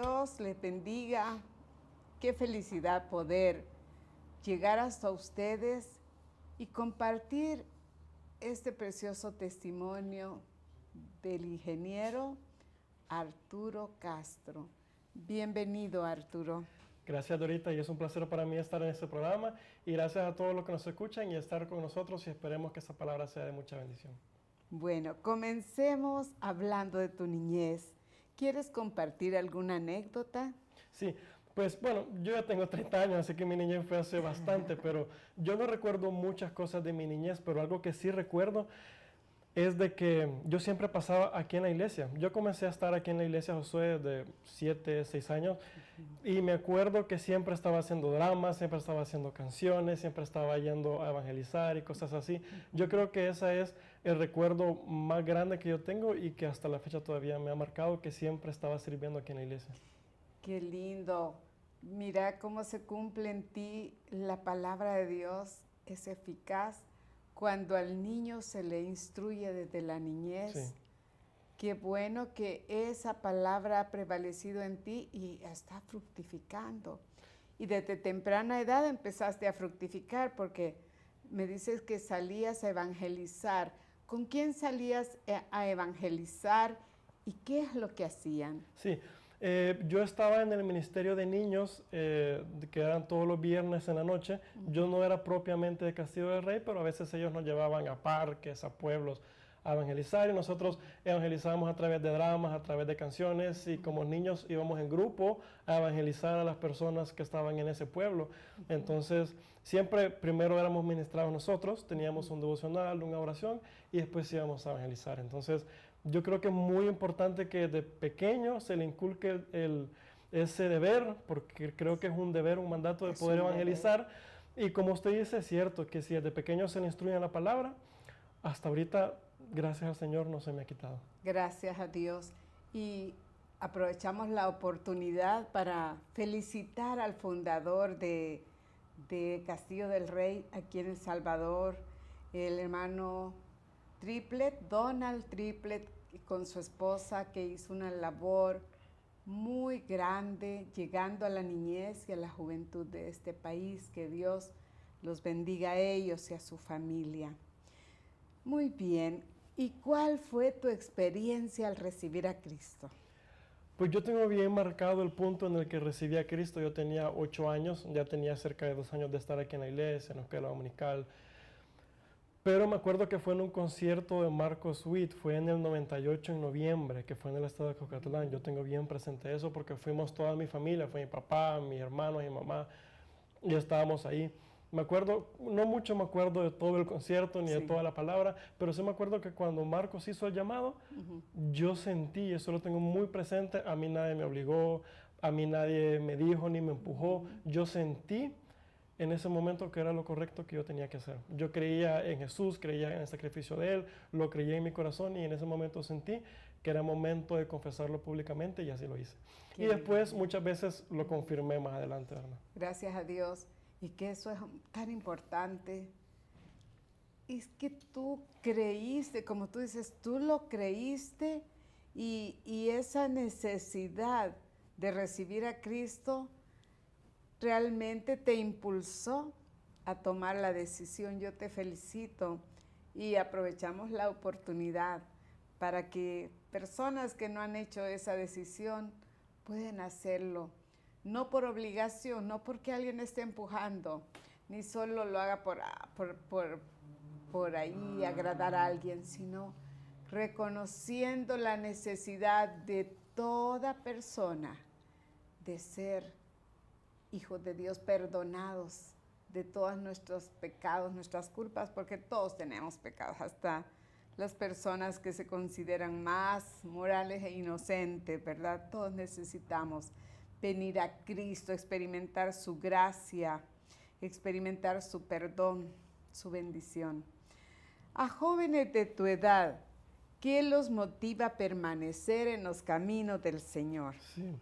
Dios les bendiga. Qué felicidad poder llegar hasta ustedes y compartir este precioso testimonio del ingeniero Arturo Castro. Bienvenido, Arturo. Gracias, Dorita, y es un placer para mí estar en este programa y gracias a todos los que nos escuchan y estar con nosotros y esperemos que esta palabra sea de mucha bendición. Bueno, comencemos hablando de tu niñez. ¿Quieres compartir alguna anécdota? Sí, pues bueno, yo ya tengo 30 años, así que mi niñez fue hace bastante, pero yo no recuerdo muchas cosas de mi niñez, pero algo que sí recuerdo es de que yo siempre pasaba aquí en la iglesia. Yo comencé a estar aquí en la iglesia Josué de 7, 6 años y me acuerdo que siempre estaba haciendo dramas, siempre estaba haciendo canciones, siempre estaba yendo a evangelizar y cosas así. Yo creo que ese es el recuerdo más grande que yo tengo y que hasta la fecha todavía me ha marcado, que siempre estaba sirviendo aquí en la iglesia. Qué lindo. Mira cómo se cumple en ti la palabra de Dios, es eficaz cuando al niño se le instruye desde la niñez. Sí. Qué bueno que esa palabra ha prevalecido en ti y está fructificando. Y desde temprana edad empezaste a fructificar porque me dices que salías a evangelizar. ¿Con quién salías a evangelizar y qué es lo que hacían? Sí, yo estaba en el Ministerio de Niños, que eran todos los viernes en la noche. Yo no era propiamente de Castillo del Rey, pero a veces ellos nos llevaban a parques, a pueblos, a evangelizar y nosotros evangelizábamos a través de dramas, a través de canciones y como niños íbamos en grupo a evangelizar a las personas que estaban en ese pueblo. Entonces, siempre primero éramos ministrados nosotros, teníamos un devocional, una oración y después íbamos a evangelizar. Entonces, yo creo que es muy importante que de pequeño se le inculque ese deber, porque creo que es un deber, un mandato de poder evangelizar. Y como usted dice, es cierto que si desde pequeño se le instruye en la palabra, hasta ahorita, gracias al Señor, no se me ha quitado. Gracias a Dios. Y aprovechamos la oportunidad para felicitar al fundador de Castillo del Rey aquí en El Salvador, el hermano Triplet, Donald Triplet, con su esposa, que hizo una labor muy grande, llegando a la niñez y a la juventud de este país. Que Dios los bendiga a ellos y a su familia. Muy bien. ¿Y cuál fue tu experiencia al recibir a Cristo? Pues yo tengo bien marcado el punto en el que recibí a Cristo. Yo tenía 8 años, ya tenía cerca de 2 años de estar aquí en la iglesia, en la escuela dominical. Pero me acuerdo que fue en un concierto de Marcos Witt, fue en el 98 en noviembre, que fue en el estado de Cocatlán. Yo tengo bien presente eso porque fuimos toda mi familia, fue mi papá, mi hermano, mi mamá, y estábamos ahí. Me acuerdo, no mucho me acuerdo de todo el concierto ni de toda la palabra, pero sí me acuerdo que cuando Marcos hizo el llamado, yo sentí, eso lo tengo muy presente, a mí nadie me obligó, a mí nadie me dijo ni me empujó, yo sentí en ese momento que era lo correcto que yo tenía que hacer. Yo creía en Jesús, creía en el sacrificio de Él, lo creía en mi corazón y en ese momento sentí que era momento de confesarlo públicamente y así lo hice. Y después muchas veces lo confirmé más adelante, ¿verdad? Gracias a Dios. Y que eso es tan importante. Es que tú creíste, como tú dices, tú lo creíste y esa necesidad de recibir a Cristo realmente te impulsó a tomar la decisión. Yo te felicito y aprovechamos la oportunidad para que personas que no han hecho esa decisión pueden hacerlo. No por obligación, no porque alguien esté empujando, ni solo lo haga por ahí agradar a alguien, sino reconociendo la necesidad de toda persona de ser hijos de Dios, perdonados de todos nuestros pecados, nuestras culpas, porque todos tenemos pecados, hasta las personas que se consideran más morales e inocentes, ¿verdad? Todos necesitamos venir a Cristo, experimentar su gracia, experimentar su perdón, su bendición. A jóvenes de tu edad, ¿qué los motiva a permanecer en los caminos del Señor? Sí.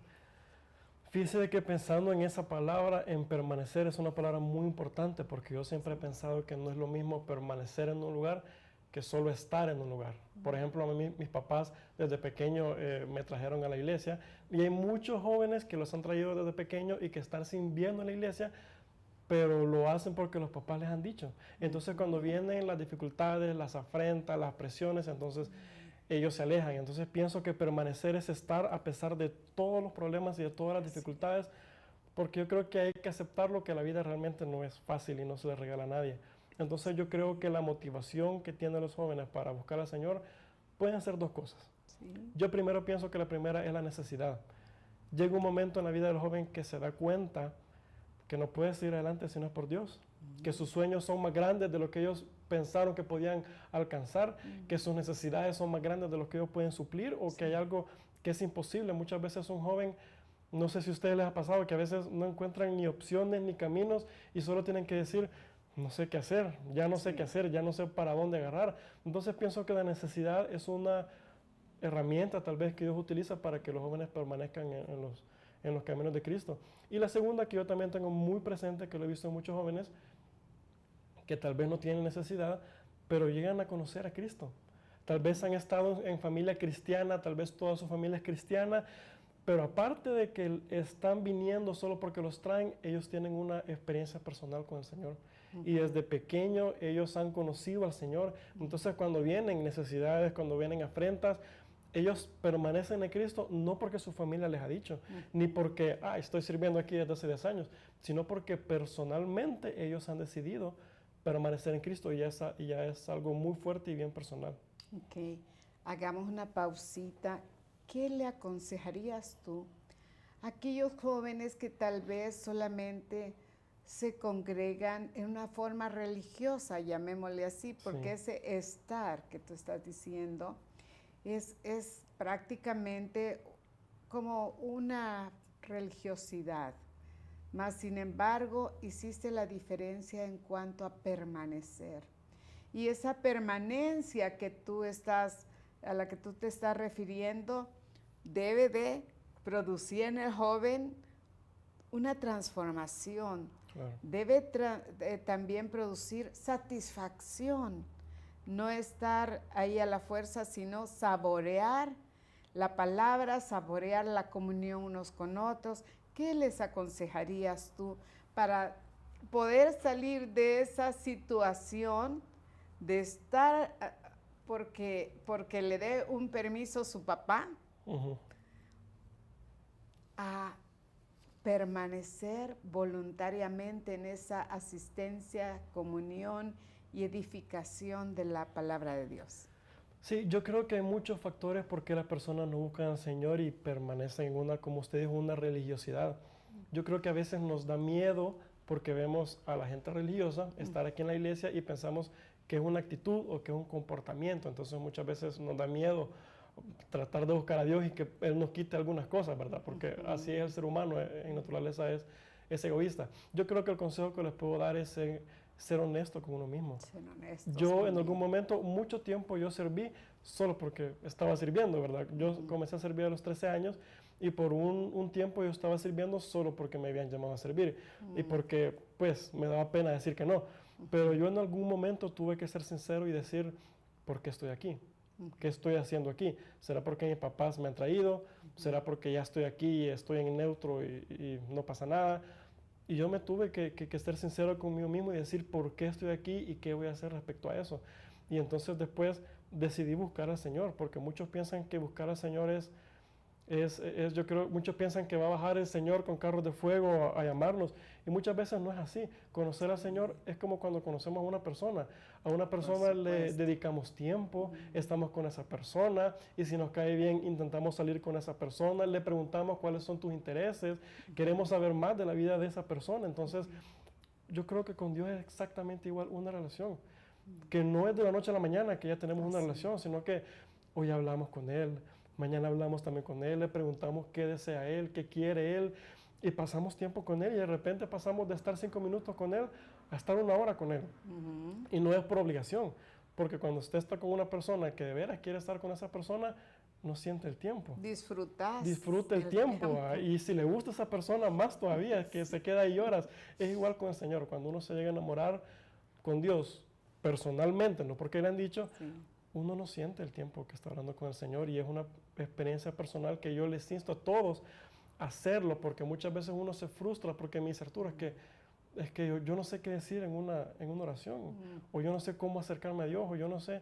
Fíjese de que pensando en esa palabra, en permanecer, es una palabra muy importante porque yo siempre he pensado que no es lo mismo permanecer en un lugar que solo estar en un lugar. Por ejemplo, a mí, mis papás desde pequeño me trajeron a la iglesia y hay muchos jóvenes que los han traído desde pequeño y que están sirviendo en la iglesia, pero lo hacen porque los papás les han dicho. Entonces, cuando vienen las dificultades, las afrentas, las presiones, entonces ellos se alejan. Entonces, pienso que permanecer es estar a pesar de todos los problemas y de todas las dificultades, porque yo creo que hay que aceptarlo, que la vida realmente no es fácil y no se le regala a nadie. Entonces, yo creo que la motivación que tienen los jóvenes para buscar al Señor pueden ser dos cosas. Sí. Yo primero pienso que la primera es la necesidad. Llega un momento en la vida del joven que se da cuenta que no puede seguir adelante si no es por Dios, que sus sueños son más grandes de lo que ellos pensaron que podían alcanzar, que sus necesidades son más grandes de lo que ellos pueden suplir, o que hay algo que es imposible. Muchas veces un joven, no sé si a ustedes les ha pasado, que a veces no encuentran ni opciones ni caminos y solo tienen que decir, no sé qué hacer, ya no sé qué hacer, ya no sé para dónde agarrar. Entonces pienso que la necesidad es una herramienta tal vez que Dios utiliza para que los jóvenes permanezcan en los caminos de Cristo. Y la segunda, que yo también tengo muy presente, que lo he visto en muchos jóvenes, que tal vez no tienen necesidad, pero llegan a conocer a Cristo. Tal vez han estado en familia cristiana, tal vez toda su familia es cristiana, pero aparte de que están viniendo solo porque los traen, ellos tienen una experiencia personal con el Señor. Y desde pequeño ellos han conocido al Señor. Entonces, cuando vienen necesidades, cuando vienen afrentas, ellos permanecen en Cristo no porque su familia les ha dicho, ni porque estoy sirviendo aquí desde hace 10 años, sino porque personalmente ellos han decidido permanecer en Cristo, y ya es algo muy fuerte y bien personal. Ok, hagamos una pausita. ¿Qué le aconsejarías tú a aquellos jóvenes que tal vez solamente se congregan en una forma religiosa, llamémosle así, porque ese estar que tú estás diciendo es prácticamente como una religiosidad, mas sin embargo hiciste la diferencia en cuanto a permanecer. Y esa permanencia a la que tú te estás refiriendo debe de producir en el joven una transformación, Claro. debe también producir satisfacción. No estar ahí a la fuerza, sino saborear la palabra, saborear la comunión unos con otros. ¿Qué les aconsejarías tú para poder salir de esa situación de estar porque le dé un permiso su papá, a permanecer voluntariamente en esa asistencia, comunión y edificación de la palabra de Dios? Sí, yo creo que hay muchos factores por qué las personas no buscan al Señor y permanecen en una, como usted dijo, una religiosidad. Yo creo que a veces nos da miedo porque vemos a la gente religiosa estar aquí en la iglesia y pensamos que es una actitud o que es un comportamiento. Entonces muchas veces nos da miedo tratar de buscar a Dios y que Él nos quite algunas cosas, ¿verdad? Porque así es el ser humano, en naturaleza es egoísta. Yo creo que el consejo que les puedo dar es ser honesto con uno mismo. Yo en algún momento, mucho tiempo yo serví solo porque estaba sirviendo, ¿verdad? Yo comencé a servir a los 13 años y por un tiempo yo estaba sirviendo solo porque me habían llamado a servir y porque pues me daba pena decir que no. Pero yo en algún momento tuve que ser sincero y decir, ¿por qué estoy aquí? ¿Qué estoy haciendo aquí? ¿Será porque mis papás me han traído? ¿Será porque ya estoy aquí y estoy en neutro y no pasa nada? Y yo me tuve que ser sincero conmigo mismo y decir por qué estoy aquí y qué voy a hacer respecto a eso. Y entonces después decidí buscar al Señor, porque muchos piensan que buscar al Señor yo creo, muchos piensan que va a bajar el Señor con carros de fuego a llamarnos, y muchas veces no es así. Conocer al Señor es como cuando conocemos a una persona. A una persona le dedicamos tiempo, estamos con esa persona, y si nos cae bien, intentamos salir con esa persona, le preguntamos cuáles son tus intereses, queremos saber más de la vida de esa persona. Entonces, yo creo que con Dios es exactamente igual una relación, que no es de la noche a la mañana que ya tenemos una relación, sino que hoy hablamos con Él, mañana hablamos también con Él, le preguntamos qué desea Él, qué quiere Él, y pasamos tiempo con Él, y de repente pasamos de estar 5 minutos con Él a estar 1 hora con Él. Y no es por obligación, porque cuando usted está con una persona que de veras quiere estar con esa persona, no siente el tiempo. Disfruta el tiempo. Y si le gusta a esa persona, más todavía, que se queda ahí horas. Es igual con el Señor. Cuando uno se llega a enamorar con Dios, personalmente, no porque le han dicho, Sí. uno no siente el tiempo que está orando con el Señor y es una experiencia personal que yo les insto a todos a hacerlo, porque muchas veces uno se frustra porque me dice, Arturo, es que yo no sé qué decir en una oración, o yo no sé cómo acercarme a Dios, o yo no sé.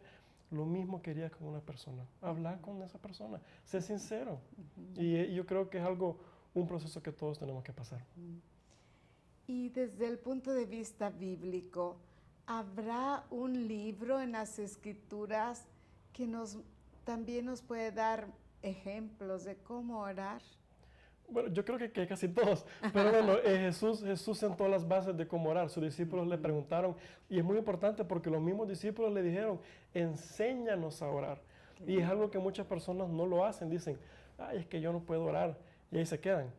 Lo mismo quería con una persona, hablar con esa persona, ser sincero. Y yo creo que es un proceso que todos tenemos que pasar. Y desde el punto de vista bíblico, ¿habrá un libro en las Escrituras que también nos puede dar ejemplos de cómo orar? Bueno, yo creo que casi todos, pero bueno, Jesús sentó las bases de cómo orar. Sus discípulos le preguntaron, y es muy importante porque los mismos discípulos le dijeron, enséñanos a orar. Y es algo que muchas personas no lo hacen, dicen, ay, es que yo no puedo orar, y ahí se quedan.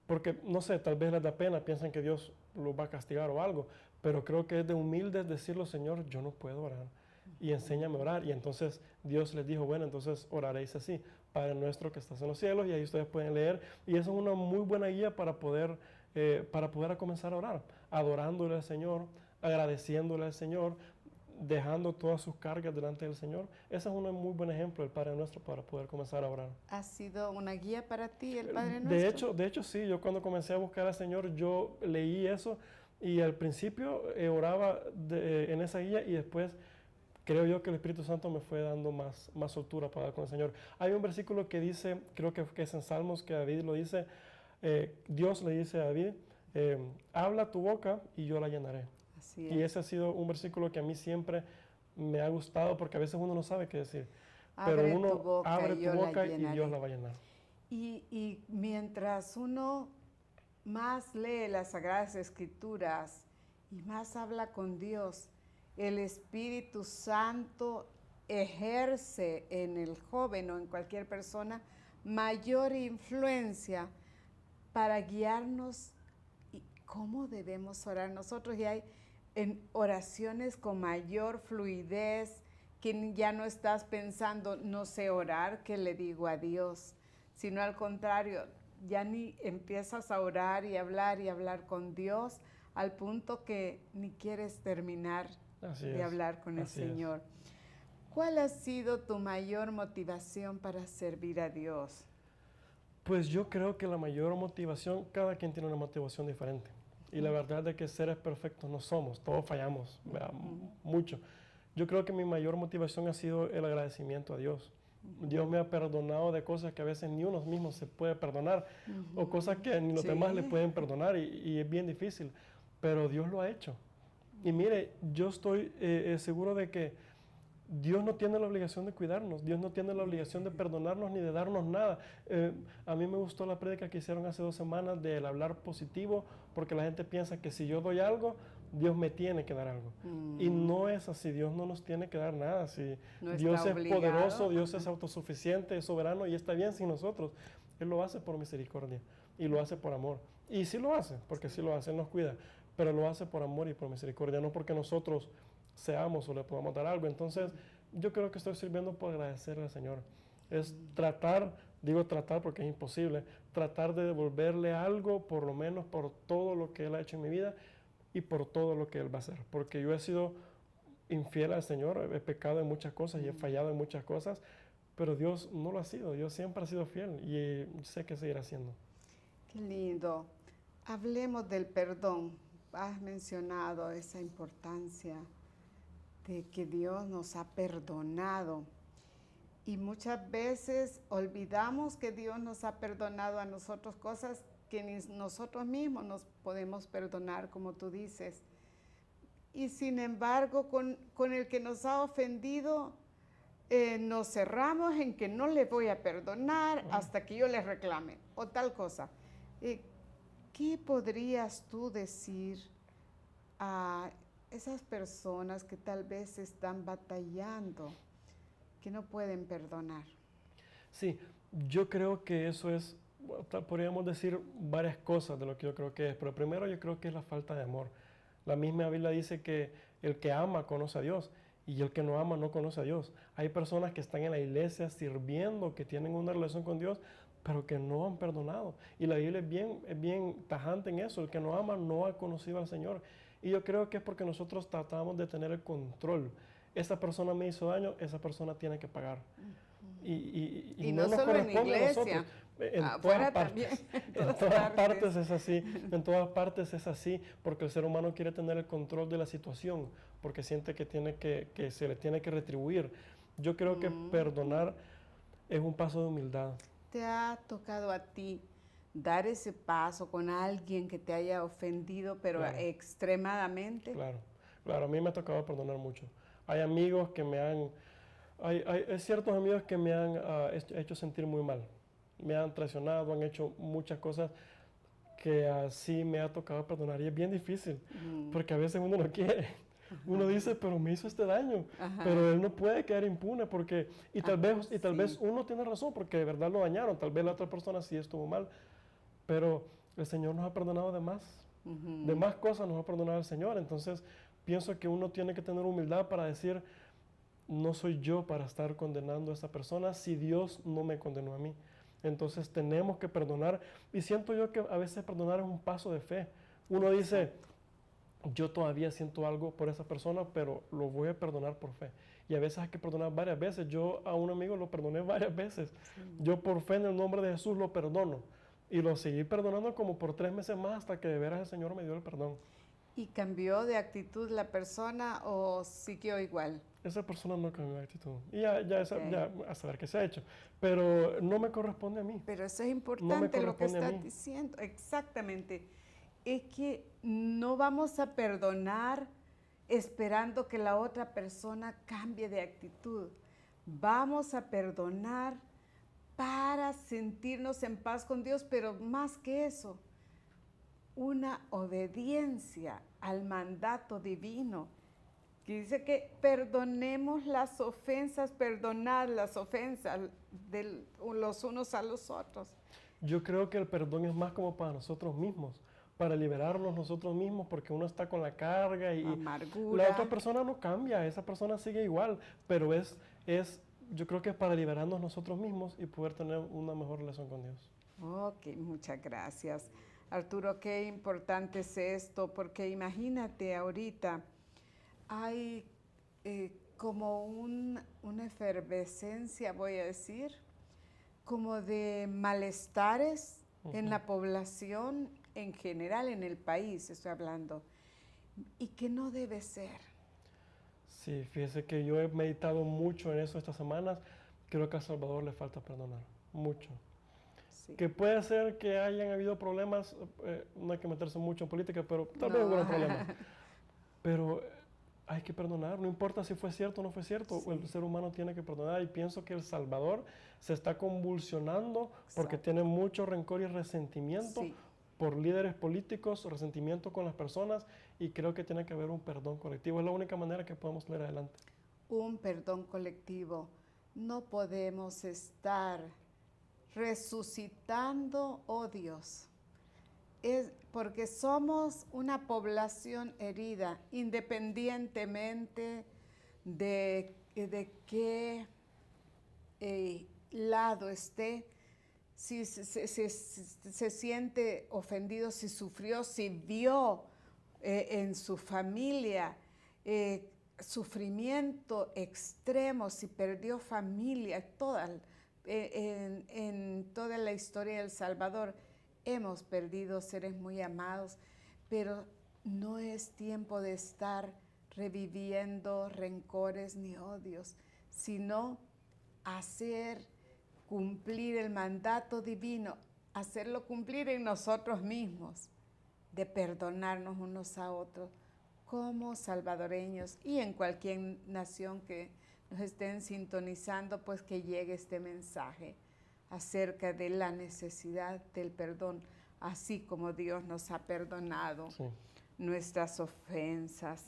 Porque, no sé, tal vez les da pena, piensan que Dios los va a castigar o algo, pero creo que es de humildes decirlo, Señor, yo no puedo orar, y enséñame a orar. Y entonces Dios les dijo, bueno, entonces oraréis así, Padre nuestro que estás en los cielos, y ahí ustedes pueden leer, y eso es una muy buena guía para poder comenzar a orar, adorándole al Señor, agradeciéndole al Señor, dejando todas sus cargas delante del Señor. Ese es un muy buen ejemplo, el Padre Nuestro, para poder comenzar a orar. ¿Ha sido una guía para ti el Padre Nuestro? De hecho sí, yo cuando comencé a buscar al Señor, yo leí eso, y al principio oraba en esa guía, y después creo yo que el Espíritu Santo me fue dando más soltura para dar con el Señor. Hay un versículo que dice, creo que es en Salmos, que David lo dice, Dios le dice a David, habla tu boca y yo la llenaré. Así Y es. ese ha sido un versículo que a mí siempre me ha gustado, porque a veces uno no sabe qué decir, pero Abre tu uno boca abre y tu yo la boca y llenaré. Dios la va a llenar. Y mientras uno más lee las Sagradas Escrituras y más habla con Dios, el Espíritu Santo ejerce en el joven o en cualquier persona mayor influencia para guiarnos y cómo debemos orar nosotros. Y hay en oraciones con mayor fluidez, que ya no estás pensando, no sé orar, ¿qué le digo a Dios? Sino al contrario, ya ni empiezas a orar y hablar con Dios al punto que ni quieres terminar de hablar con el Señor. ¿Cuál ha sido tu mayor motivación para servir a Dios? Pues yo creo que la mayor motivación, cada quien tiene una motivación diferente. Y la verdad es que seres perfectos no somos, todos fallamos, mucho. Yo creo que mi mayor motivación ha sido el agradecimiento a Dios. Dios me ha perdonado de cosas que a veces ni uno mismo se puede perdonar, o cosas que ni los demás le pueden perdonar, y es bien difícil, pero Dios lo ha hecho. Y mire, yo estoy seguro de que Dios no tiene la obligación de cuidarnos, Dios no tiene la obligación de perdonarnos ni de darnos nada. A mí me gustó la prédica que hicieron hace 2 semanas del hablar positivo, porque la gente piensa que si yo doy algo, Dios me tiene que dar algo. Y no es así, Dios no nos tiene que dar nada. Si no Dios es poderoso, Dios es autosuficiente, es soberano y está bien sin nosotros. Él lo hace por misericordia y lo hace por amor. Y sí lo hace, porque sí lo hace, Él nos cuida, pero lo hace por amor y por misericordia, no porque nosotros seamos o le podamos dar algo. Entonces, yo creo que estoy sirviendo por agradecerle al Señor. Es tratar, digo tratar porque es imposible, tratar de devolverle algo, por lo menos por todo lo que Él ha hecho en mi vida y por todo lo que Él va a hacer. Porque yo he sido infiel al Señor, he pecado en muchas cosas y he fallado en muchas cosas, pero Dios no lo ha sido, Dios siempre ha sido fiel y sé que seguirá siendo. Qué lindo. Hablemos del perdón. Has mencionado esa importancia de que Dios nos ha perdonado. Y muchas veces olvidamos que Dios nos ha perdonado a nosotros cosas que ni nosotros mismos nos podemos perdonar, como tú dices. Y sin embargo, con el que nos ha ofendido, nos cerramos en que no le voy a perdonar hasta que yo le reclame o tal cosa. ¿Qué podrías tú decir a esas personas que tal vez están batallando, que no pueden perdonar? Sí, yo creo que eso es, podríamos decir varias cosas de lo que yo creo que es, pero primero yo creo que es la falta de amor. La misma Biblia dice que el que ama conoce a Dios y el que no ama no conoce a Dios. Hay personas que están en la iglesia sirviendo, que tienen una relación con Dios, pero que no han perdonado. Y la Biblia es bien tajante en eso. El que no ama no ha conocido al Señor. Y yo creo que es porque nosotros tratamos de tener el control. Esa persona me hizo daño, esa persona tiene que pagar. Y no nos solo en corresponde a iglesia, nosotros. En afuera todas también, partes. en En todas todas partes. partes es así. En todas partes es así, porque el ser humano quiere tener el control de la situación, porque siente que que se le tiene que retribuir. Yo creo que perdonar es un paso de humildad. ¿Te ha tocado a ti dar ese paso con alguien que te haya ofendido, pero Claro. extremadamente? Claro, claro, a mí me ha tocado perdonar mucho. Hay amigos que me han, hay ciertos amigos que me han hecho sentir muy mal. Me han traicionado, han hecho muchas cosas que así me ha tocado perdonar y es bien difícil, porque a veces uno no quiere. Uno dice, pero me hizo este daño, pero él no puede quedar impune porque, y tal vez uno tiene razón porque de verdad lo dañaron, tal vez la otra persona sí estuvo mal, pero el Señor nos ha perdonado de más cosas nos ha perdonado el Señor, entonces pienso que uno tiene que tener humildad para decir, no soy yo para estar condenando a esa persona si Dios no me condenó a mí. Entonces tenemos que perdonar y siento yo que a veces perdonar es un paso de fe. Uno dice, yo todavía siento algo por esa persona, pero lo voy a perdonar por fe. Y a veces hay que perdonar varias veces. Yo a un amigo lo perdoné varias veces. Yo por fe en el nombre de Jesús lo perdono. Y lo seguí perdonando como por 3 meses más hasta que de veras el Señor me dio el perdón. ¿Y cambió de actitud la persona o siguió igual? Esa persona no cambió de actitud. Y ya a saber qué se ha hecho. Pero no me corresponde a mí. Pero eso es No me importante lo que corresponde a estás mí. diciendo. Exactamente. Es que no vamos a perdonar esperando que la otra persona cambie de actitud. Vamos a perdonar para sentirnos en paz con Dios, pero más que eso, una obediencia al mandato divino, que dice que perdonemos las ofensas, perdonad las ofensas de los unos a los otros. Yo creo que el perdón es más como para nosotros mismos, para liberarnos nosotros mismos, porque uno está con la carga y Amargura. la otra persona no cambia, esa persona sigue igual, pero yo creo que es para liberarnos nosotros mismos y poder tener una mejor relación con Dios. Ok, muchas gracias. Arturo, qué importante es esto, porque imagínate ahorita, hay como una efervescencia, voy a decir, como de malestares en la población en general, en el país, estoy hablando, y que no debe ser. Sí, fíjese que yo he meditado mucho en eso estas semanas. Creo que a Salvador le falta perdonar, mucho. Sí. Que puede ser que hayan habido problemas, no hay que meterse mucho en política, pero tal vez hubo problemas. Pero hay que perdonar, no importa si fue cierto o no fue cierto, Sí. el ser humano tiene que perdonar y pienso que El Salvador se está convulsionando porque tiene mucho rencor y resentimiento Sí. por líderes políticos, resentimiento con las personas y creo que tiene que haber un perdón colectivo, es la única manera que podemos salir adelante. Un perdón colectivo. No podemos estar resucitando odios. Es porque somos una población herida, independientemente de qué lado esté, si se siente ofendido, si sufrió, si vio en su familia sufrimiento extremo, si perdió familia, en toda la historia de El Salvador, hemos perdido seres muy amados, pero no es tiempo de estar reviviendo rencores ni odios, sino hacer cumplir el mandato divino, hacerlo cumplir en nosotros mismos, de perdonarnos unos a otros como salvadoreños y en cualquier nación que nos estén sintonizando, pues que llegue este mensaje acerca de la necesidad del perdón, así como Dios nos ha perdonado nuestras ofensas.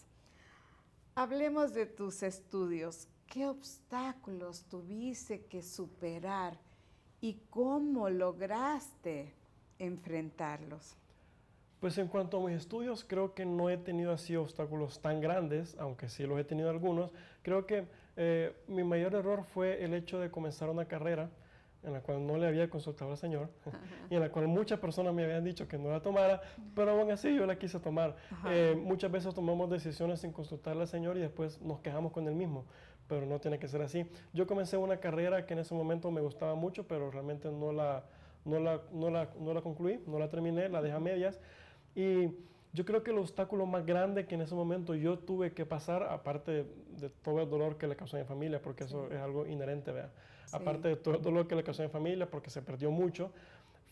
Hablemos de tus estudios. ¿Qué obstáculos tuviste que superar y cómo lograste enfrentarlos? Pues en cuanto a mis estudios, creo que no he tenido así obstáculos tan grandes, aunque sí los he tenido algunos. Creo que mi mayor error fue el hecho de comenzar una carrera. en la cual no le había consultado al Señor y en la cual muchas personas me habían dicho que no la tomara, pero aún así yo la quise tomar. Muchas veces tomamos decisiones sin consultarle al Señor y después nos quejamos con Él mismo, pero no tiene que ser así. Yo comencé una carrera que en ese momento me gustaba mucho, pero realmente no la concluí, no la terminé, la dejé a medias. Y yo creo que el obstáculo más grande que en ese momento yo tuve que pasar, aparte de todo el dolor que le causó a mi familia, porque eso es algo inherente, ¿verdad? Sí. Aparte de todo el dolor que le causó a mi familia, porque se perdió mucho,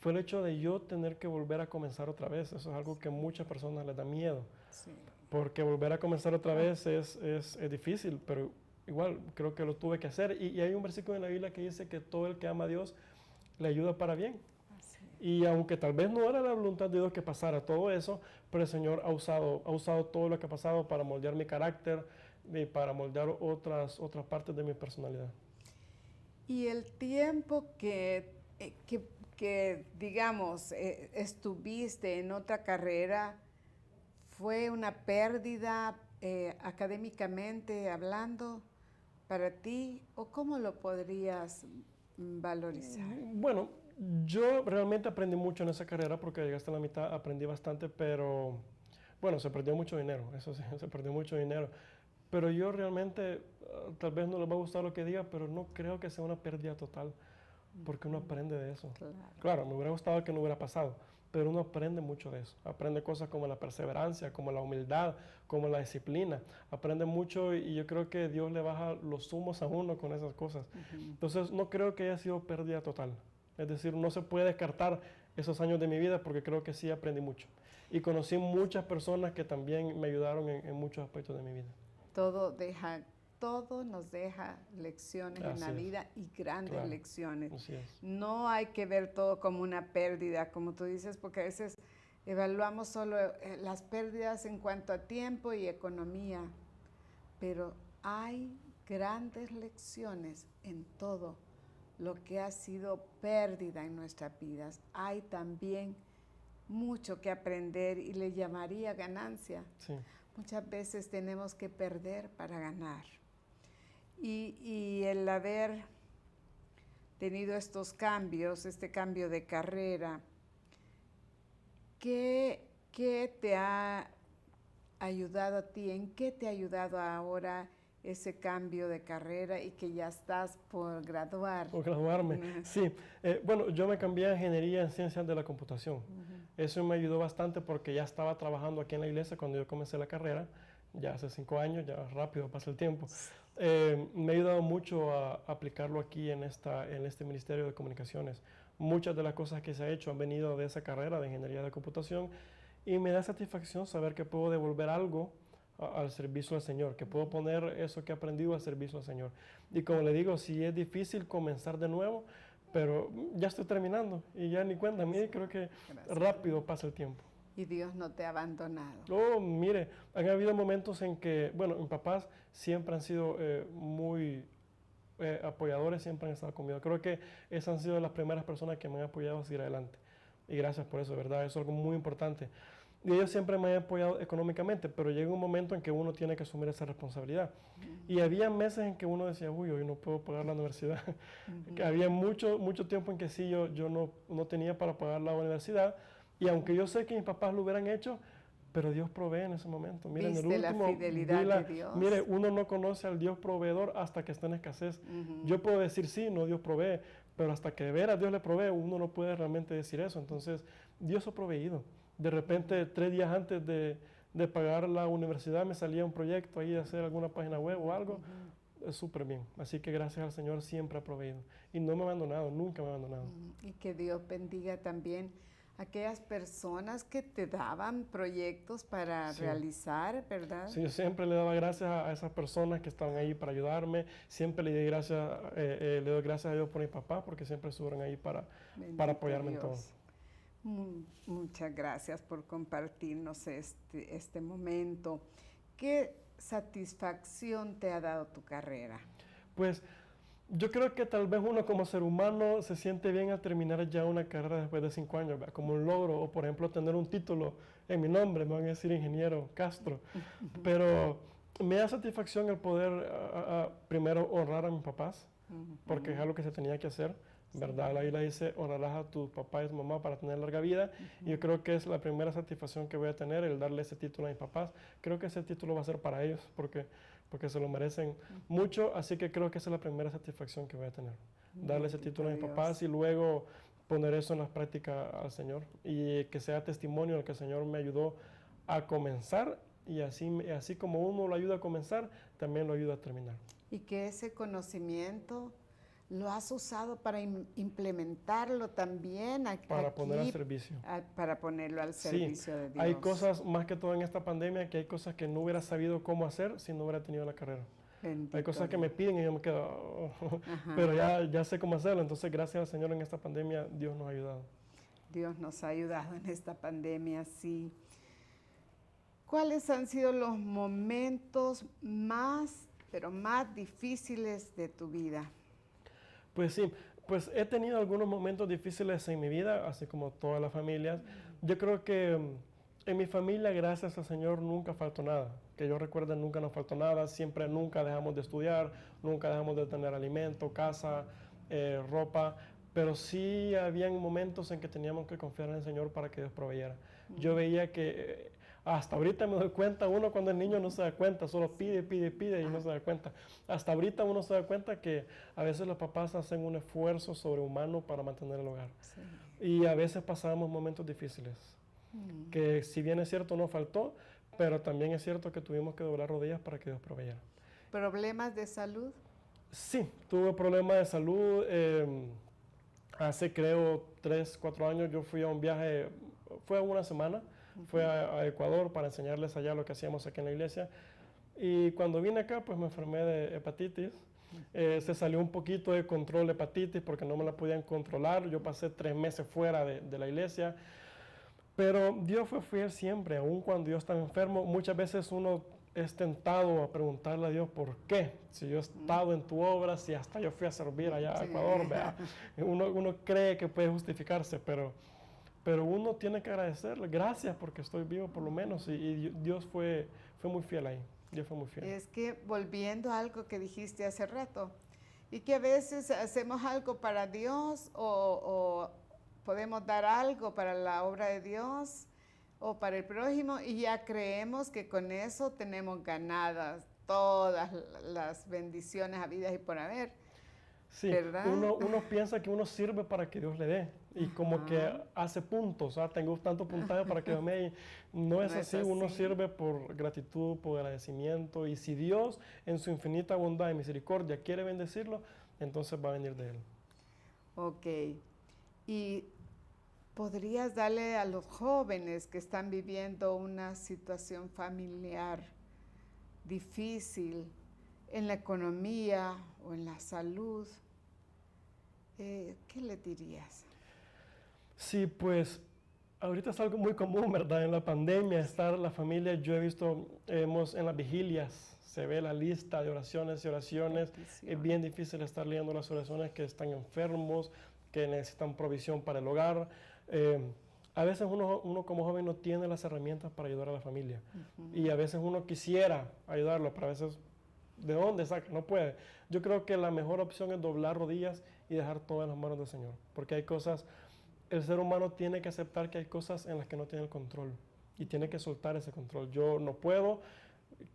fue el hecho de yo tener que volver a comenzar otra vez. Eso es algo que a muchas personas les da miedo, Sí. porque volver a comenzar otra vez es difícil, pero igual creo que lo tuve que hacer. Y hay un versículo en la Biblia que dice que todo el que ama a Dios le ayuda para bien. Así. Y aunque tal vez no era la voluntad de Dios que pasara todo eso, pero el Señor ha usado todo lo que ha pasado para moldear mi carácter y para moldear otras partes de mi personalidad. Y el tiempo que digamos, estuviste en otra carrera, ¿fue una pérdida académicamente hablando para ti? ¿O cómo lo podrías valorizar? Bueno, yo realmente aprendí mucho en esa carrera porque llegué hasta la mitad, aprendí bastante, pero bueno, se perdió mucho dinero, eso sí, se perdió mucho dinero. Pero yo realmente, tal vez no les va a gustar lo que diga, pero no creo que sea una pérdida total, porque uno aprende de eso. Claro, me hubiera gustado que no hubiera pasado, pero uno aprende mucho de eso. Aprende cosas como la perseverancia, como la humildad, como la disciplina. Aprende mucho y yo creo que Dios le baja los humos a uno con esas cosas. Entonces, no creo que haya sido pérdida total. Es decir, no se puede descartar esos años de mi vida porque creo que sí aprendí mucho. Y conocí muchas personas que también me ayudaron en muchos aspectos de mi vida. Todo nos deja lecciones en la vida y grandes lecciones. Así es. No hay que ver todo como una pérdida, como tú dices, porque a veces evaluamos solo las pérdidas en cuanto a tiempo y economía, pero hay grandes lecciones en todo lo que ha sido pérdida en nuestras vidas. Hay también mucho que aprender y le llamaría ganancia. Sí. Muchas veces tenemos que perder para ganar. Y el haber tenido estos cambios, este cambio de carrera, ¿qué te ha ayudado a ti? ¿En qué te ha ayudado ahora ese cambio de carrera y que ya estás por graduar? Por graduarme, sí. Bueno, yo me cambié a Ingeniería en Ciencias de la Computación. Eso me ayudó bastante porque ya estaba trabajando aquí en la iglesia cuando yo comencé la carrera, ya hace 5 años, ya rápido pasa el tiempo. Me ha ayudado mucho a aplicarlo aquí en este Ministerio de Comunicaciones. Muchas de las cosas que se ha hecho han venido de esa carrera de Ingeniería de Computación y me da satisfacción saber que puedo devolver algo al servicio al Señor, que puedo poner eso que he aprendido al servicio al Señor. Y como le digo, sí es difícil comenzar de nuevo, pero ya estoy terminando y ya ni cuenta, mire, creo que rápido pasa el tiempo. Y Dios no te ha abandonado. Oh, mire, han habido momentos en que, bueno, mis papás siempre han sido muy apoyadores, siempre han estado conmigo. Creo que esas han sido las primeras personas que me han apoyado a seguir adelante. Y gracias por eso, ¿verdad? Eso es algo muy importante. Y ellos siempre me han apoyado económicamente, pero llega un momento en que uno tiene que asumir esa responsabilidad. Y había meses en que uno decía, uy, hoy no puedo pagar la universidad. Había mucho tiempo en que sí, yo no tenía para pagar la universidad. Y aunque yo sé que mis papás lo hubieran hecho, pero Dios provee en ese momento. Mire, en el último, la fidelidad de Dios. Mire, uno no conoce al Dios proveedor hasta que está en escasez. Yo puedo decir, sí, no, Dios provee, pero hasta que de veras Dios le provee, uno no puede realmente decir eso. Entonces, Dios ha proveído. De repente, 3 días antes de pagar la universidad, me salía un proyecto ahí de hacer alguna página web o algo. Súper bien. Así que gracias al Señor siempre ha proveído. Y no me ha abandonado, nunca me ha abandonado. Y que Dios bendiga también a aquellas personas que te daban proyectos para realizar, ¿verdad? Sí, yo siempre le daba gracias a esas personas que estaban ahí para ayudarme. Siempre le doy gracias a Dios por mi papá, porque siempre estuvieron ahí para apoyarme en todo. Muchas gracias por compartirnos este momento. ¿Qué satisfacción te ha dado tu carrera? Pues yo creo que tal vez uno como ser humano se siente bien al terminar ya una carrera después de 5 años, ¿verdad? Como un logro, o por ejemplo tener un título en mi nombre, me van a decir ingeniero Castro, pero me da satisfacción el poder primero honrar a mis papás, porque es algo que se tenía que hacer. ¿verdad? La Biblia dice, honrarás a tu papá y a tu mamá para tener larga vida. Y yo creo que es la primera satisfacción que voy a tener, el darle ese título a mis papás. Creo que ese título va a ser para ellos, porque se lo merecen mucho, así que creo que esa es la primera satisfacción que voy a tener. Darle ese título a mis papás y luego poner eso en la práctica al Señor y que sea testimonio de que el Señor me ayudó a comenzar y así como uno lo ayuda a comenzar, también lo ayuda a terminar. Y que ese conocimiento lo has usado para implementarlo también para poner al servicio. Para ponerlo al servicio de Dios. Hay cosas, más que todo en esta pandemia, que hay cosas que no hubiera sabido cómo hacer si no hubiera tenido la carrera. Bendito hay cosas que me piden y yo me quedo, pero ya sé cómo hacerlo. Entonces, gracias al Señor en esta pandemia, Dios nos ha ayudado. Dios nos ha ayudado en esta pandemia, sí. ¿Cuáles han sido los momentos más difíciles de tu vida? Pues sí, pues he tenido algunos momentos difíciles en mi vida, así como todas las familias. Yo creo que en mi familia, gracias al Señor, nunca faltó nada. Que yo recuerde, nunca nos faltó nada. Siempre, nunca dejamos de estudiar, nunca dejamos de tener alimento, casa, ropa. Pero sí habían momentos en que teníamos que confiar en el Señor para que Dios proveyera. Yo veía que hasta ahorita me doy cuenta, uno cuando es niño no se da cuenta, solo pide y no se da cuenta. Hasta ahorita uno se da cuenta que a veces los papás hacen un esfuerzo sobrehumano para mantener el hogar. Sí. Y a veces pasamos momentos difíciles, que si bien es cierto no faltó, pero también es cierto que tuvimos que doblar rodillas para que Dios proveyera. ¿Problemas de salud? Sí, tuve problemas de salud. Hace creo 3, 4 años yo fui a un viaje, fue una semana, fue a Ecuador para enseñarles allá lo que hacíamos aquí en la iglesia. Y cuando vine acá, pues me enfermé de hepatitis. Se salió un poquito de control de hepatitis porque no me la podían controlar. Yo pasé 3 meses fuera de la iglesia. Pero Dios fue fiel siempre, aun cuando yo estaba enfermo. Muchas veces uno es tentado a preguntarle a Dios por qué. Si yo he estado en tu obra, si hasta yo fui a servir allá a Ecuador, vea. Uno cree que puede justificarse, pero uno tiene que agradecerle. Gracias porque estoy vivo por lo menos. Y Dios fue muy fiel ahí. Dios fue muy fiel. Es que volviendo a algo que dijiste hace rato, y que a veces hacemos algo para Dios o podemos dar algo para la obra de Dios o para el prójimo y ya creemos que con eso tenemos ganadas todas las bendiciones habidas y por haber. Sí, ¿verdad? Uno piensa que uno sirve para que Dios le dé y como que hace puntos, tengo tanto puntaje para que Dios me dé. No es así, uno sirve por gratitud, por agradecimiento y si Dios en su infinita bondad y misericordia quiere bendecirlo, entonces va a venir de Él. Ok, y ¿podrías darle a los jóvenes que están viviendo una situación familiar difícil en la economía o en la salud? ¿Qué le dirías? Sí, pues ahorita es algo muy común, ¿verdad? En la pandemia, estar la familia, yo he visto, en las vigilias, se ve la lista de oraciones y oraciones. Es bien difícil estar leyendo las oraciones que están enfermos, que necesitan provisión para el hogar. A veces uno como joven no tiene las herramientas para ayudar a la familia. Y a veces uno quisiera ayudarlo, pero a veces, ¿de dónde saca? No puede. Yo creo que la mejor opción es doblar rodillas y dejar todo en las manos del Señor. Porque hay cosas, el ser humano tiene que aceptar que hay cosas en las que no tiene el control. Y tiene que soltar ese control. Yo no puedo,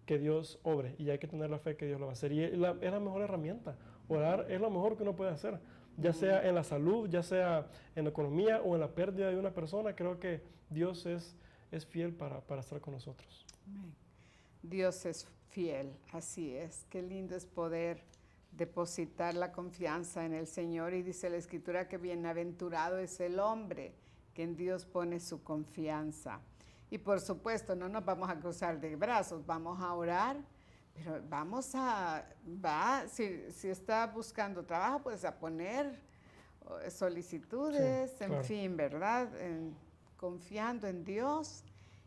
que Dios obre. Y hay que tener la fe que Dios lo va a hacer. Y es la mejor herramienta. Orar es lo mejor que uno puede hacer. Ya sea en la salud, ya sea en la economía o en la pérdida de una persona, creo que Dios es fiel para estar con nosotros. Amén. Dios es fiel, así es. Qué lindo es poder depositar la confianza en el Señor. Y dice la Escritura que bienaventurado es el hombre que en Dios pone su confianza. Y por supuesto, no nos vamos a cruzar de brazos, vamos a orar. Pero si está buscando trabajo, pues a poner solicitudes, sí, claro. En fin, ¿verdad? Confiando en Dios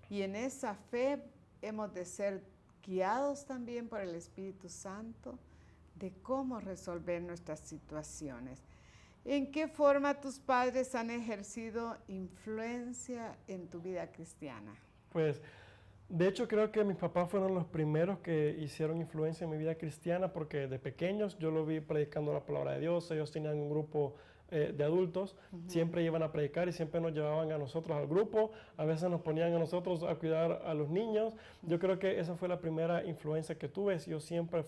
y en esa fe hemos de ser guiados también por el Espíritu Santo de cómo resolver nuestras situaciones. ¿En qué forma tus padres han ejercido influencia en tu vida cristiana? Pues, de hecho, creo que mis papás fueron los primeros que hicieron influencia en mi vida cristiana porque de pequeños yo lo vi predicando la palabra de Dios. Ellos tenían un grupo de adultos, siempre iban a predicar y siempre nos llevaban a nosotros al grupo, a veces nos ponían a nosotros a cuidar a los niños. Yo creo que esa fue la primera influencia que tuve. Ellos siempre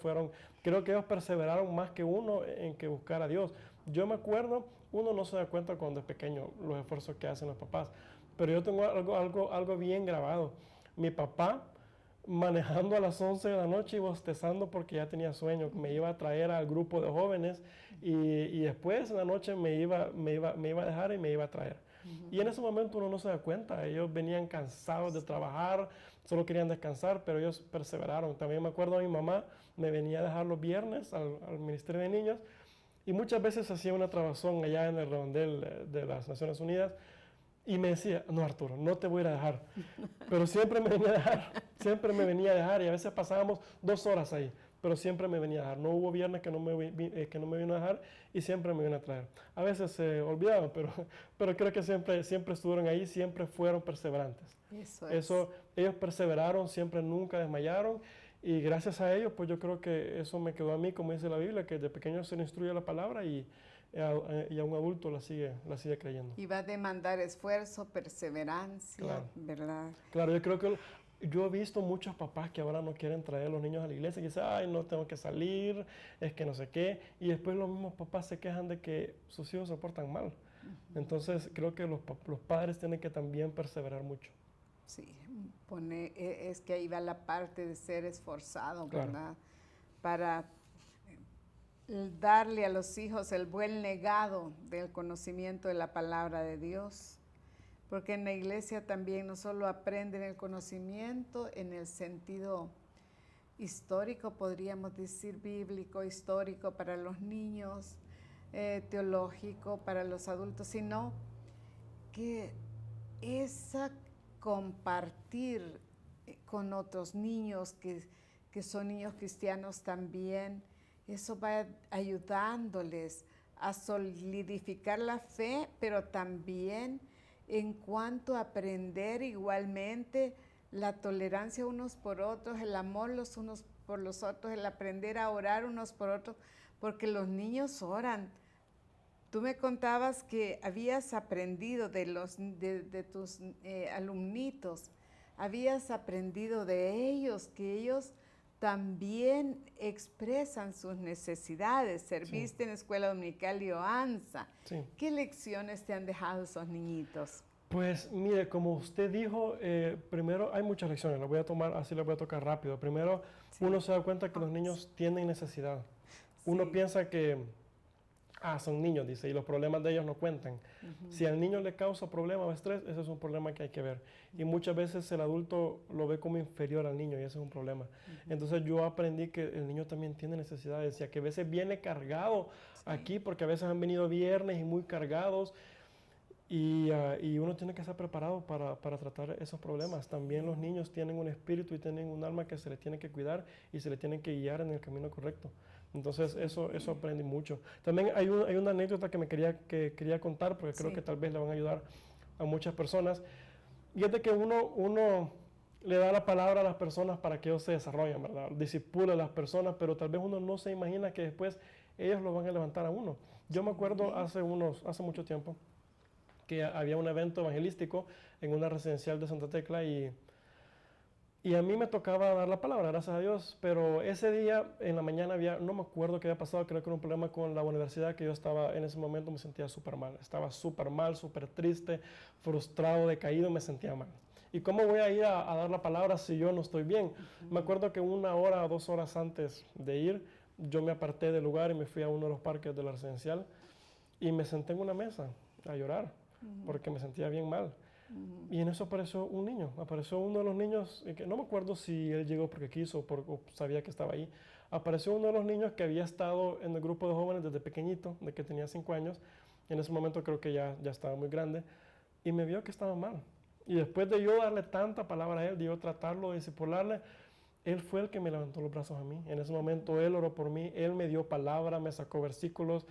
creo que ellos perseveraron más que uno en que buscar a Dios. Yo me acuerdo, uno no se da cuenta cuando es pequeño los esfuerzos que hacen los papás, pero yo tengo algo bien grabado. Mi papá, manejando a las 11 de la noche y bostezando porque ya tenía sueño, me iba a traer al grupo de jóvenes y después en la noche me iba a dejar y me iba a traer. Y en ese momento uno no se da cuenta, ellos venían cansados de trabajar, solo querían descansar, pero ellos perseveraron. También me acuerdo a mi mamá, me venía a dejar los viernes al Ministerio de Niños y muchas veces hacía una trabazón allá en el redondel de las Naciones Unidas. Y me decía, no Arturo, no te voy a ir a dejar. Pero siempre me venía a dejar, y a veces pasábamos 2 horas ahí, pero siempre me venía a dejar. No hubo viernes que no me vino a dejar y siempre me vino a traer. A veces se olvidaban, pero creo que siempre estuvieron ahí, siempre fueron perseverantes. Ellos perseveraron, siempre nunca desmayaron, y gracias a ellos, pues yo creo que eso me quedó a mí, como dice la Biblia, que de pequeño se le instruye la palabra y a un adulto la sigue creyendo. Y va a demandar esfuerzo, perseverancia, claro. ¿Verdad? Claro, yo creo que yo he visto muchos papás que ahora no quieren traer a los niños a la iglesia y dicen, ay, no tengo que salir, es que no sé qué, y después los mismos papás se quejan de que sus hijos se portan mal. Entonces creo que los padres tienen que también perseverar mucho. Sí, es que ahí va la parte de ser esforzado, ¿verdad? Claro. Para darle a los hijos el buen legado del conocimiento de la palabra de Dios, porque en la iglesia también no solo aprenden el conocimiento en el sentido histórico, podríamos decir bíblico, histórico para los niños, teológico para los adultos, sino que esa compartir con otros niños que son niños cristianos también, eso va ayudándoles a solidificar la fe, pero también en cuanto a aprender igualmente la tolerancia unos por otros, el amor los unos por los otros, el aprender a orar unos por otros, porque los niños oran. Tú me contabas que habías aprendido de tus alumnitos, habías aprendido de ellos, que ellos también expresan sus necesidades. Serviste en escuela dominical y OANSA. Sí. ¿Qué lecciones te han dejado esos niñitos? Pues mire, como usted dijo, primero hay muchas lecciones, las voy a tomar, así las voy a tocar rápido. Primero, uno se da cuenta que los niños tienen necesidad. Uno piensa que, son niños, dice, y los problemas de ellos no cuentan. Si al niño le causa problema o estrés, ese es un problema que hay que ver. Y muchas veces el adulto lo ve como inferior al niño y ese es un problema. Entonces yo aprendí que el niño también tiene necesidades, y que a veces viene cargado aquí, porque a veces han venido viernes y muy cargados, y uno tiene que estar preparado para tratar esos problemas. También los niños tienen un espíritu y tienen un alma que se les tiene que cuidar y se les tiene que guiar en el camino correcto. Entonces eso aprendí mucho. También hay una anécdota que quería contar, porque creo que tal vez le van a ayudar a muchas personas. Y es de que uno le da la palabra a las personas para que ellos se desarrollen, ¿verdad? Disipula a las personas, pero tal vez uno no se imagina que después ellos lo van a levantar a uno. Yo me acuerdo hace mucho tiempo que había un evento evangelístico en una residencial de Santa Tecla y a mí me tocaba dar la palabra, gracias a Dios, pero ese día en la mañana no me acuerdo qué había pasado, creo que era un problema con la universidad, que yo estaba en ese momento, me sentía súper mal, estaba súper mal, súper triste, frustrado, decaído, me sentía mal. ¿Y cómo voy a ir a dar la palabra si yo no estoy bien? Me acuerdo que 1 hora o 2 horas antes de ir, yo me aparté del lugar y me fui a uno de los parques de la residencial y me senté en una mesa a llorar, porque me sentía bien mal. Y en eso apareció un niño, apareció uno de los niños, que no me acuerdo si él llegó porque quiso o sabía que estaba ahí. Apareció uno de los niños que había estado en el grupo de jóvenes desde pequeñito, de que tenía 5 años. En ese momento creo que ya estaba muy grande y me vio que estaba mal. Y después de yo darle tanta palabra a él, de yo tratarlo, de discipularle, él fue el que me levantó los brazos a mí. En ese momento él oró por mí, él me dio palabra, me sacó versículos.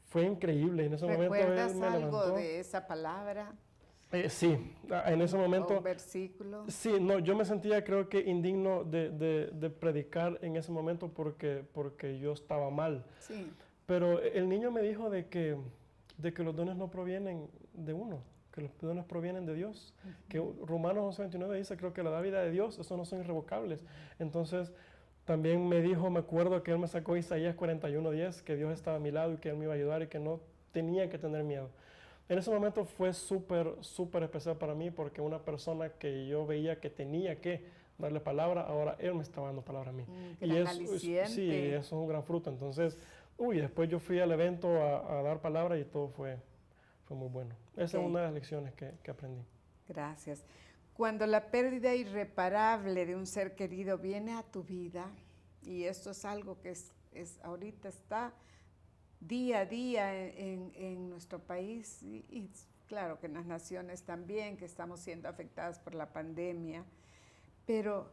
Fue increíble. En ese momento él me levantó. ¿Recuerdas algo de esa palabra? Sí, en ese momento. ¿Un versículo? Sí, no, yo me sentía, creo que indigno de predicar en ese momento porque yo estaba mal. Sí. Pero el niño me dijo de que de que los dones no provienen de uno, que los dones provienen de Dios. Que Romanos 11:29 dice, creo que la dávida de Dios, esos no son irrevocables. Entonces, también me dijo, me acuerdo que Él me sacó Isaías 41:10, que Dios estaba a mi lado y que Él me iba a ayudar y que no tenía que tener miedo. En ese momento fue súper, súper especial para mí, porque una persona que yo veía que tenía que darle palabra, ahora Él me estaba dando palabra a mí. Y sí, eso es un gran fruto. Entonces, después yo fui al evento a dar palabra y todo fue muy bueno. Esa es una de las lecciones que aprendí. Gracias. Cuando la pérdida irreparable de un ser querido viene a tu vida, y esto es algo que ahorita está día a día en nuestro país y claro que en las naciones también, que estamos siendo afectadas por la pandemia, pero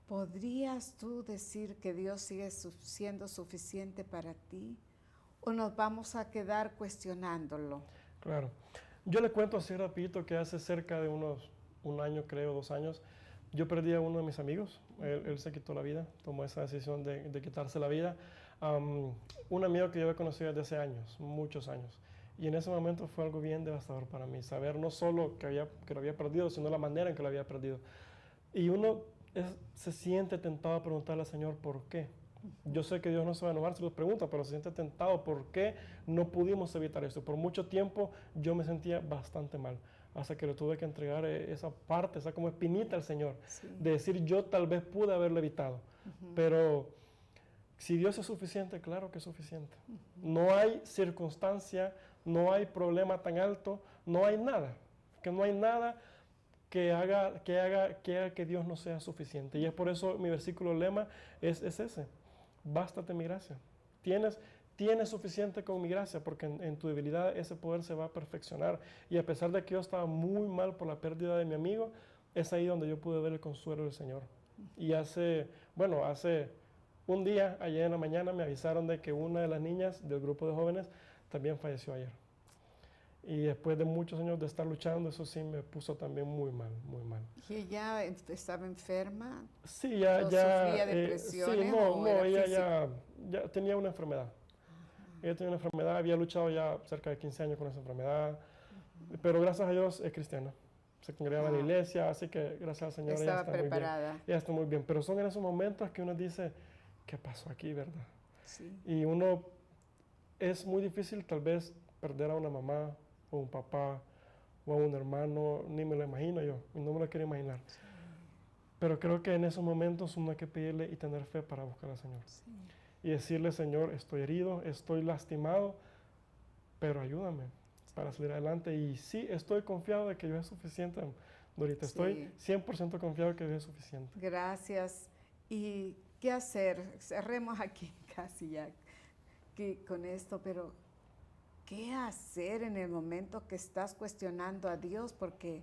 ¿podrías tú decir que Dios sigue siendo suficiente para ti o nos vamos a quedar cuestionándolo? Claro. Yo le cuento así rapidito que hace cerca de un año, creo, 2 años, yo perdí a uno de mis amigos. Él se quitó la vida, tomó esa decisión de quitarse la vida. Un amigo que yo había conocido desde hace años, muchos años. Y en ese momento fue algo bien devastador para mí, saber no solo que lo había perdido, sino la manera en que lo había perdido. Y uno se siente tentado a preguntarle al Señor por qué. Yo sé que Dios no se va a enojar si los pregunta, pero se siente tentado por qué no pudimos evitar esto. Por mucho tiempo yo me sentía bastante mal, hasta que le tuve que entregar esa parte, esa como espinita al Señor, de decir yo tal vez pude haberlo evitado, pero si Dios es suficiente, claro que es suficiente. No hay circunstancia, no hay problema tan alto, no hay nada, que haga que Dios no sea suficiente. Y es por eso mi versículo lema es ese: bástate mi gracia. Tienes suficiente con mi gracia, porque en tu debilidad ese poder se va a perfeccionar. Y a pesar de que yo estaba muy mal por la pérdida de mi amigo, es ahí donde yo pude ver el consuelo del Señor. Y hace un día, ayer en la mañana, me avisaron de que una de las niñas del grupo de jóvenes también falleció ayer. Y después de muchos años de estar luchando, eso sí me puso también muy mal, muy mal. ¿Y ella estaba enferma? Sí, ya ¿Sufría depresiones? Sí, ella ya tenía una enfermedad. Ella tenía una enfermedad, había luchado ya cerca de 15 años con esa enfermedad, pero gracias a Dios es cristiana. Se congregaba en la iglesia, así que gracias al Señor ella está preparada. muy bien. Ella está muy bien, pero son en esos momentos que uno dice, ¿qué pasó aquí, verdad? Sí. Y es muy difícil tal vez perder a una mamá o un papá o a un hermano, ni me lo imagino yo, y no me lo quiero imaginar. Sí. Pero creo que en esos momentos uno hay que pedirle y tener fe para buscar al Señor. Sí. Y decirle, Señor, estoy herido, estoy lastimado, pero ayúdame para salir adelante. Y sí, estoy confiado de que Dios es suficiente, Dorita. Estoy 100% confiado de que Dios es suficiente. Gracias. ¿Y qué hacer? Cerremos aquí casi ya con esto, pero ¿qué hacer en el momento que estás cuestionando a Dios? Porque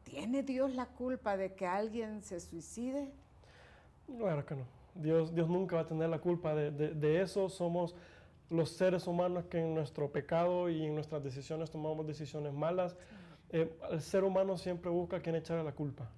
¿tiene Dios la culpa de que alguien se suicide? Claro que no. Dios nunca va a tener la culpa de eso. Somos los seres humanos que en nuestro pecado y en nuestras decisiones tomamos decisiones malas. El ser humano siempre busca a quien echarle la culpa.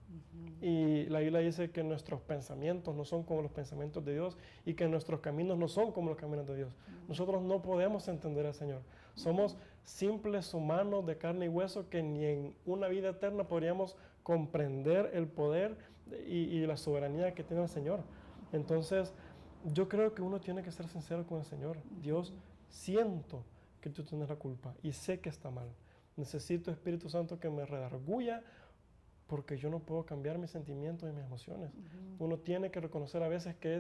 Y la Biblia dice que nuestros pensamientos no son como los pensamientos de Dios y que nuestros caminos no son como los caminos de Dios. Nosotros no podemos entender al Señor. Somos simples humanos de carne y hueso que ni en una vida eterna podríamos comprender el poder y la soberanía que tiene el Señor. Entonces, yo creo que uno tiene que ser sincero con el Señor. Dios, siento que tú tienes la culpa y sé que está mal. Necesito Espíritu Santo que me redarguya, porque yo no puedo cambiar mis sentimientos y mis emociones. Uno tiene que reconocer a veces que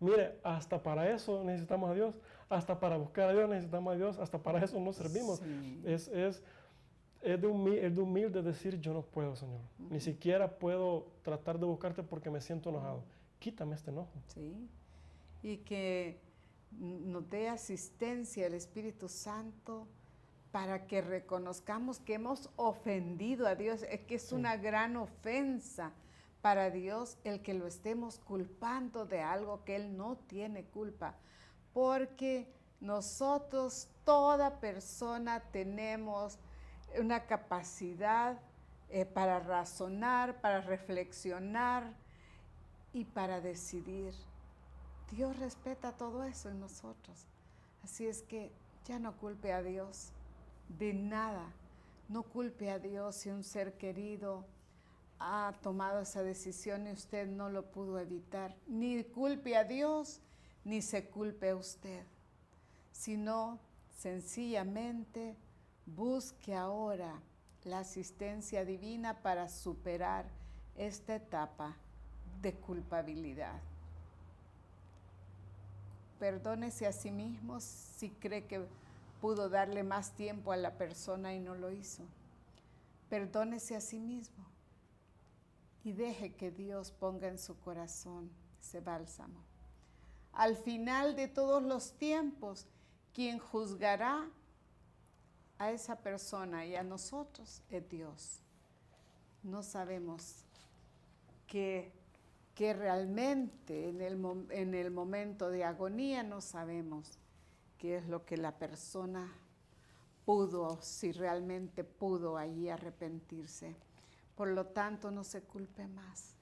mire, hasta para eso necesitamos a Dios, hasta para buscar a Dios necesitamos a Dios, hasta para eso nos servimos. Sí. Es de humilde decir, yo no puedo, Señor. Ni siquiera puedo tratar de buscarte porque me siento enojado. Quítame este enojo. Sí, y que nos dé asistencia el Espíritu Santo para que reconozcamos que hemos ofendido a Dios. Es que es una gran ofensa para Dios el que lo estemos culpando de algo que Él no tiene culpa. Porque nosotros, toda persona, tenemos una capacidad para razonar, para reflexionar y para decidir. Dios respeta todo eso en nosotros. Así es que ya no culpe a Dios. de nada. No culpe a Dios si un ser querido ha tomado esa decisión y usted no lo pudo evitar. Ni culpe a Dios, ni se culpe a usted, sino sencillamente busque ahora la asistencia divina para superar esta etapa de culpabilidad. Perdónese a sí mismo si cree que pudo darle más tiempo a la persona y no lo hizo. Perdónese a sí mismo y deje que Dios ponga en su corazón ese bálsamo. Al final de todos los tiempos, quien juzgará a esa persona y a nosotros es Dios. No sabemos que realmente en el momento de agonía no sabemos qué es lo que la persona pudo, si realmente pudo allí arrepentirse. Por lo tanto, no se culpe más.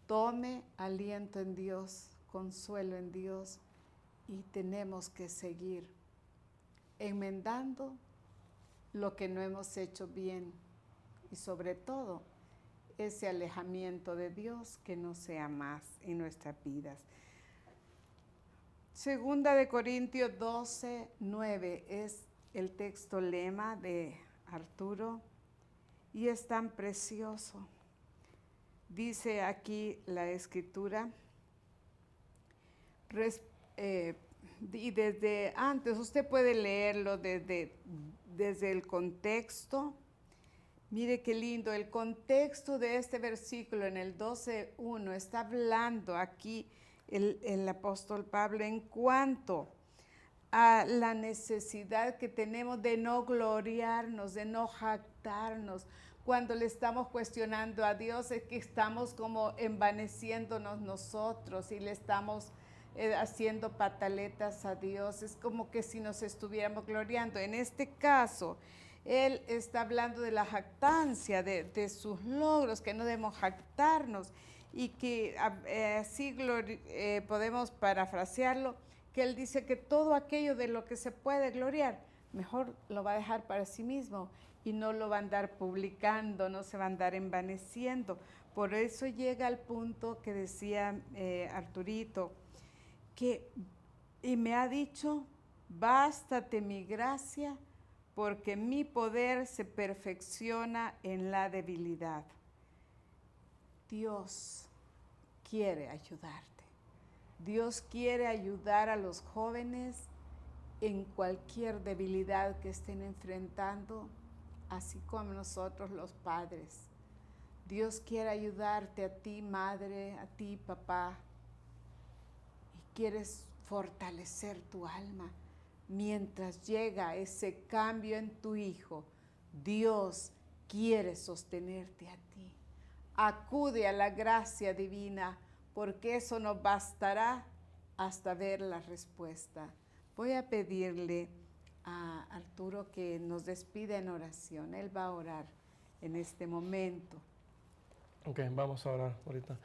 Tome aliento en Dios, consuelo en Dios, y tenemos que seguir enmendando lo que no hemos hecho bien y sobre todo ese alejamiento de Dios que no sea más en nuestras vidas. Segunda de Corintios 12, 9 es el texto lema de Arturo y es tan precioso. Dice aquí la escritura, y desde antes, usted puede leerlo desde el contexto. Mire qué lindo, el contexto de este versículo en el 12:1 está hablando aquí el apóstol Pablo en cuanto a la necesidad que tenemos de no gloriarnos, de no jactarnos. Cuando le estamos cuestionando a Dios es que estamos como envaneciéndonos nosotros y le estamos haciendo pataletas a Dios. Es como que si nos estuviéramos gloriando. En este caso, él está hablando de la jactancia, de sus logros, que no debemos jactarnos y que así podemos parafrasearlo, que él dice que todo aquello de lo que se puede gloriar, mejor lo va a dejar para sí mismo y no lo va a andar publicando, no se va a andar envaneciendo. Por eso llega al punto que decía Arturito, y me ha dicho, bástate mi gracia, porque mi poder se perfecciona en la debilidad. Dios quiere ayudarte. Dios quiere ayudar a los jóvenes en cualquier debilidad que estén enfrentando, así como nosotros los padres. Dios quiere ayudarte a ti, madre, a ti, papá, y quieres fortalecer tu alma. Mientras llega ese cambio en tu hijo, Dios quiere sostenerte a ti. Acude a la gracia divina, porque eso nos bastará hasta ver la respuesta. Voy a pedirle a Arturo que nos despida en oración. Él va a orar en este momento. Ok, vamos a orar ahorita.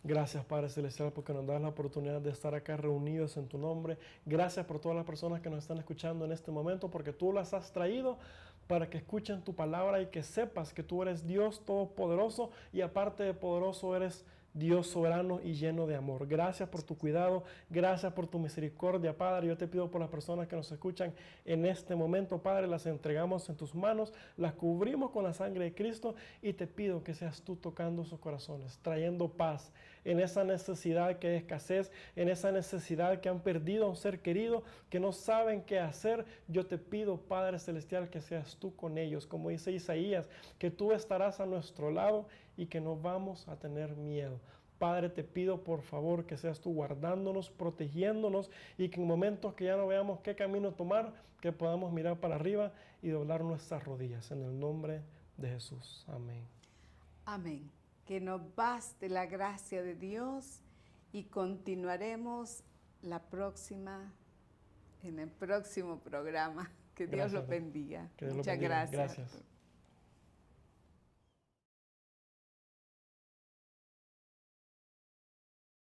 Gracias, Padre Celestial, porque nos das la oportunidad de estar acá reunidos en tu nombre. Gracias por todas las personas que nos están escuchando en este momento, porque tú las has traído para que escuchen tu palabra y que sepas que tú eres Dios todopoderoso y aparte de poderoso eres Dios soberano y lleno de amor. Gracias por tu cuidado, gracias por tu misericordia, Padre. Yo te pido por las personas que nos escuchan en este momento, Padre, las entregamos en tus manos, las cubrimos con la sangre de Cristo y te pido que seas tú tocando sus corazones, trayendo paz en esa necesidad que es escasez, en esa necesidad que han perdido a un ser querido, que no saben qué hacer. Yo te pido, Padre Celestial, que seas tú con ellos, como dice Isaías, que tú estarás a nuestro lado y que no vamos a tener miedo. Padre, te pido por favor que seas tú guardándonos, protegiéndonos y que en momentos que ya no veamos qué camino tomar, que podamos mirar para arriba y doblar nuestras rodillas. En el nombre de Jesús. Amén. Amén. Que nos baste la gracia de Dios y continuaremos en el próximo programa. Que Dios los bendiga. Muchas gracias. Gracias.